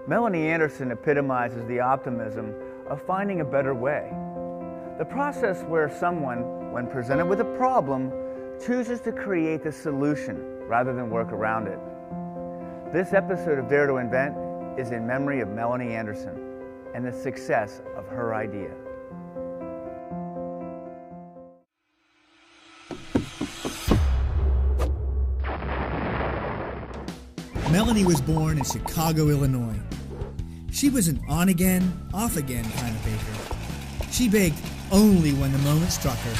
Melanie Anderson epitomizes the optimism of finding a better way. The process where someone, when presented with a problem, chooses to create the solution rather than work around it. This episode of Dare to Invent is in memory of Melanie Anderson and the success of her idea. Melanie was born in Chicago, Illinois. She was an on-again, off-again kind of baker. She baked only when the moment struck her.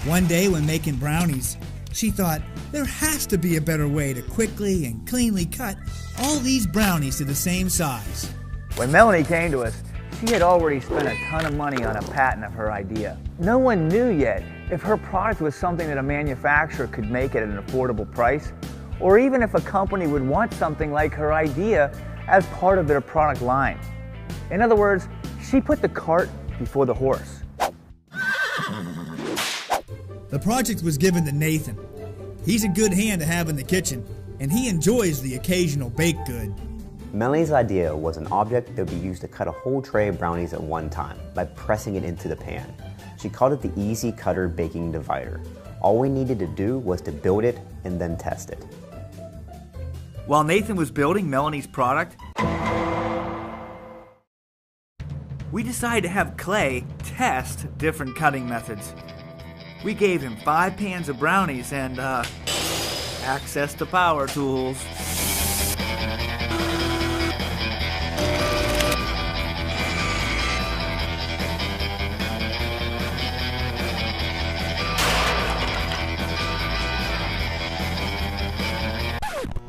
One day when making brownies, she thought there has to be a better way to quickly and cleanly cut all these brownies to the same size. When Melanie came to us, she had already spent a ton of money on a patent of her idea. No one knew yet if her product was something that a manufacturer could make at an affordable price, or even if a company would want something like her idea as part of their product line. In other words, she put the cart before the horse. The project was given to Nathan. He's a good hand to have in the kitchen, and he enjoys the occasional baked good. Melanie's idea was an object that would be used to cut a whole tray of brownies at one time by pressing it into the pan. She called it the Easy Cutter Baking Divider. All we needed to do was to build it and then test it. While Nathan was building Melanie's product, we decided to have Clay test different cutting methods. We gave him 5 pans of brownies and, access to power tools.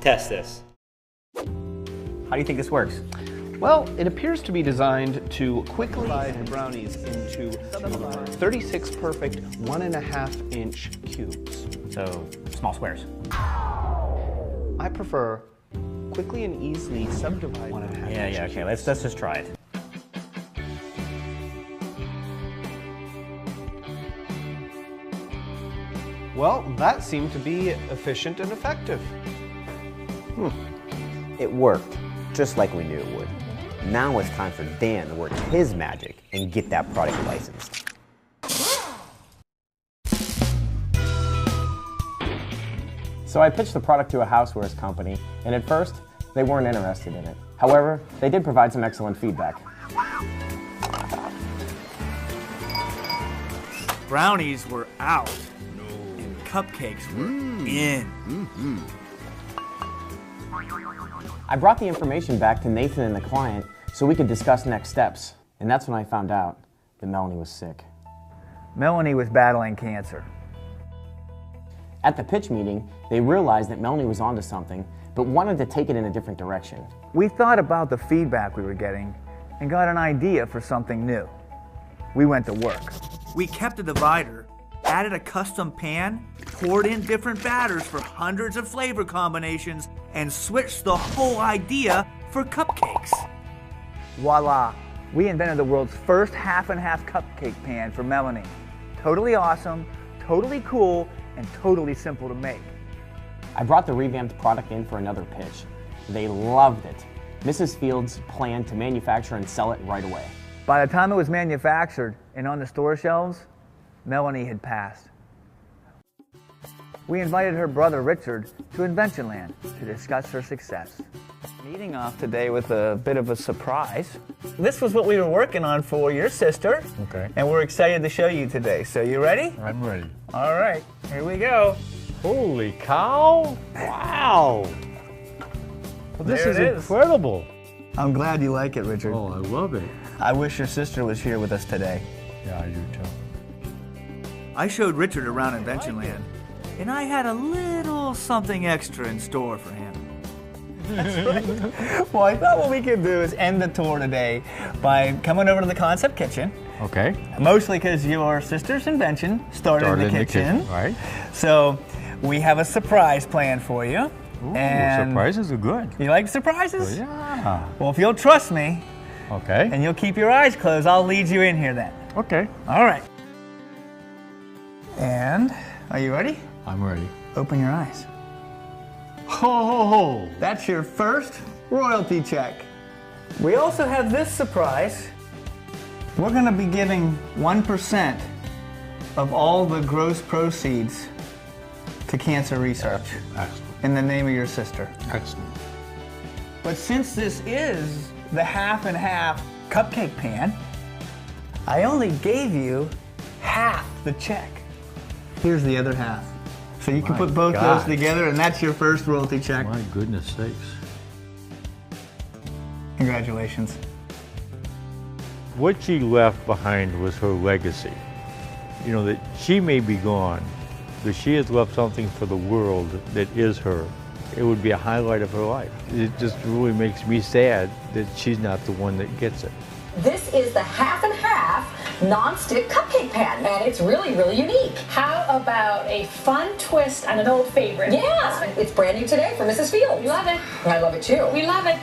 Test this. How do you think this works? Well, it appears to be designed to quickly divide the brownies into 36 perfect 1.5-inch cubes. So, small squares. I prefer quickly and easily subdivide 1.5 Yeah, okay, let's just try it. Well, that seemed to be efficient and effective. It worked, just like we knew it would. Now it's time for Dan to work his magic and get that product licensed. So I pitched the product to a housewares company, and at first, they weren't interested in it. However, they did provide some excellent feedback. Brownies were out, and cupcakes were in. I brought the information back to Nathan and the client so we could discuss next steps, and that's when I found out that Melanie was sick. Melanie was battling cancer. At the pitch meeting, they realized that Melanie was onto something, but wanted to take it in a different direction. We thought about the feedback we were getting and got an idea for something new. We went to work. We kept a divider, added a custom pan, poured in different batters for hundreds of flavor combinations, and switched the whole idea for cupcakes. Voila! We invented the world's first half-and-half cupcake pan for Melanie. Totally awesome, totally cool, and totally simple to make. I brought the revamped product in for another pitch. They loved it. Mrs. Fields planned to manufacture and sell it right away. By the time it was manufactured and on the store shelves, Melanie had passed. We invited her brother Richard to Inventionland to discuss her success. Meeting off today with a bit of a surprise. This was what we were working on for your sister. Okay. And we're excited to show you today. So you ready? I'm ready. All right, here we go. Holy cow! Wow! Well, this There is it is. incredible. I'm glad you like it, Richard. Oh, I love it. I wish your sister was here with us today. Yeah, I do too. I showed Richard around Inventionland, and I had a little something extra in store for him. That's right. Well, I thought what we could do is end the tour today by coming over to the Concept Kitchen. Okay. Mostly because your sister's invention started in the kitchen. Right. So we have a surprise planned for you. Ooh, and surprises are good. You like surprises? Yeah. Well, if you'll trust me, Okay. and you'll keep your eyes closed, I'll lead you in here then. Okay. All right. And, are you ready? I'm ready. Open your eyes. Ho, ho, ho. That's your first royalty check. We also have this surprise. We're going to be giving 1% of all the gross proceeds to cancer research. Excellent. In the name of your sister. Excellent. But since this is the half and half cupcake pan, I only gave you half the check. Here's the other half. So you can My put both God. those together, and that's your first royalty check. My goodness sakes. Congratulations. What she left behind was her legacy. You know, that she may be gone, but she has left something for the world that is her. It would be a highlight of her life. It just really makes me sad that she's not the one that gets it. This is the half and half non-stick cupcake pan, and it's really, really unique. How about a fun twist on an old favorite? Yeah, it's brand new today from Mrs. Fields. We love it. I love it too. We love it.